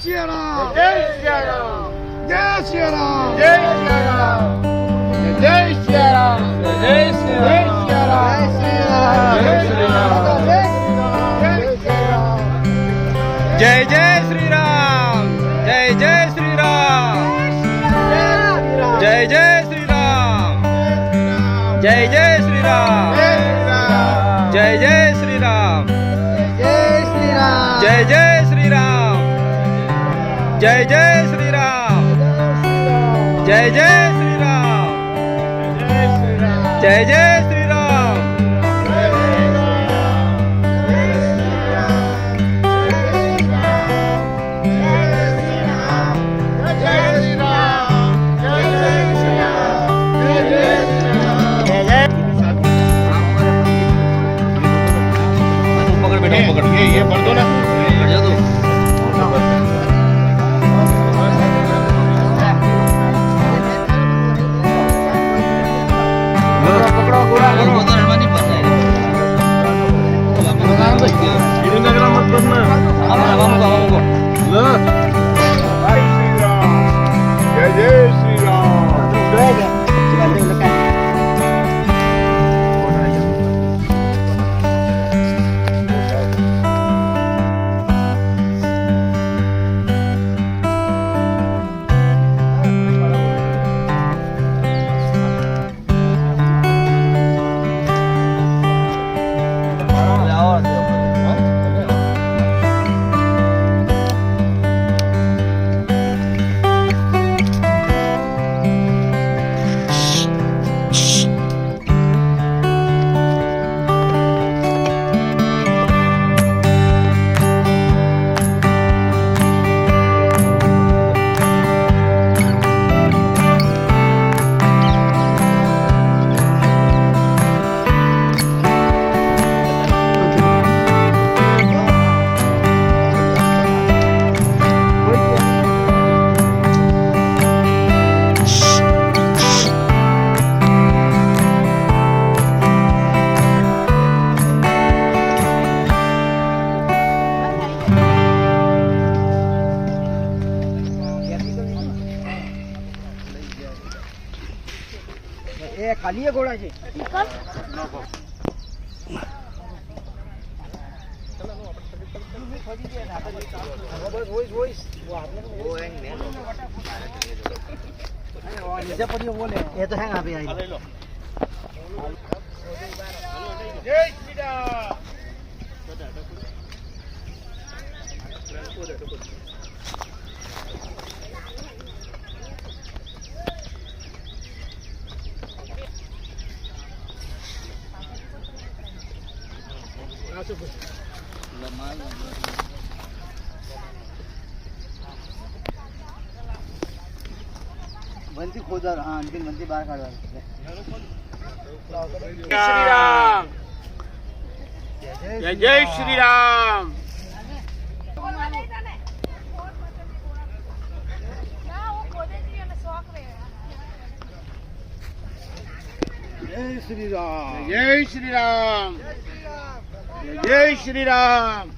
સિયારામ જય સિયારામ જય સિયારામ જય સિયારામ જય સિયારામ જય સિયારામ જય સિયારામ જય જય શ્રી રામ જય જય શ્રી રામ જય જય શ્રી રામ જય જય શ્રી રામ જય જય શ્રી રામ જય જય શ્રી રામ જય જય શ્રી રામ જય જય શ્રી રામ જય જય શ્રી રામ ये पढ़ दो ना પકડો ગોળા जय जय श्री राम એ ખાલી ગોળા છે એ તો હેંગ આપી આવી जय श्री राम બંધી ખોદાર હા અંતિમ બંધી બહાર કાઢવા श्री राम जय जय श्री राम જય શ્રી રામ जय श्री राम जय श्री राम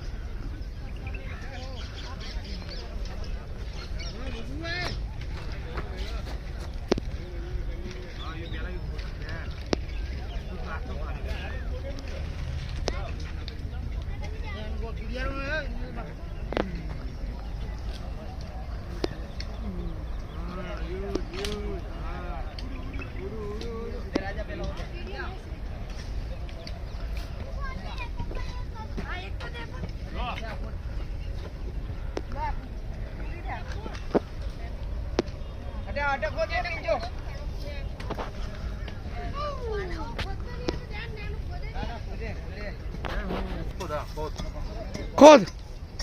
ખોદ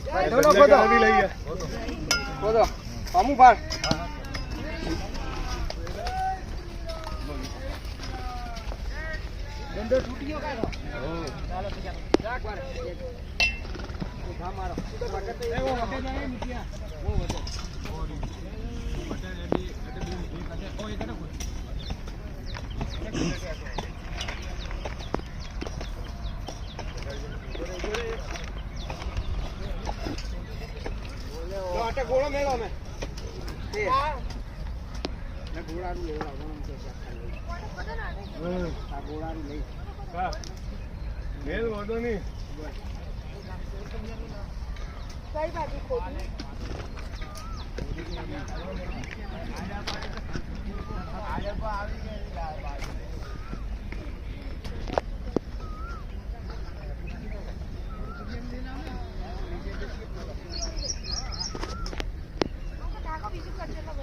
ખોદો ખોદો પામું પાડ દંડો તૂટી ગયો કાઢો ચાલો ચાક મારો ઉઠા મારો વખત એવો વખત જાય મિટિયા ઓ વખત ગોળો મેળો અમે ઘોડાનું લેવડાવવાનું છે આ ઘોડાનું લઈ મેલ વધો નહીં કઈ બાજુ ખોટી બીજું કરજો તો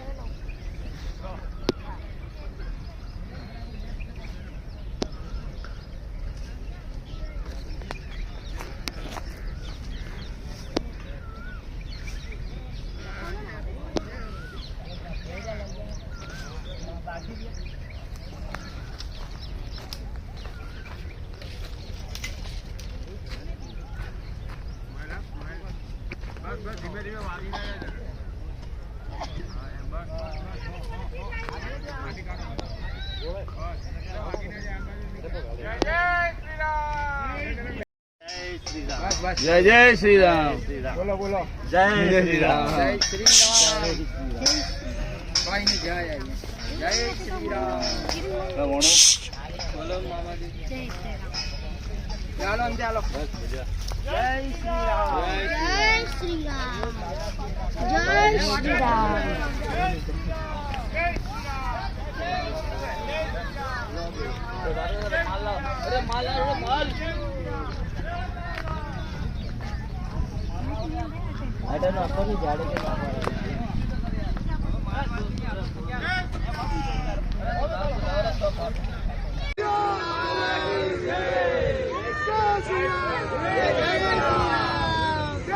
બરાબર બસ ધીમે ધીમે વાગી જય જય શ્રી રામ. બોલો બોલો જય શ્રી રામ. જય શ્રી રામ ભાઈ ની જય આવી જય શ્રી રામ બોલો મામાજી ચાલો ને ચાલો જય શ્રી રામ જય શ્રી રામ જય શ્રી રામ અરે માલ આટલો આપવાની જાડે કે જય શ્રી રામ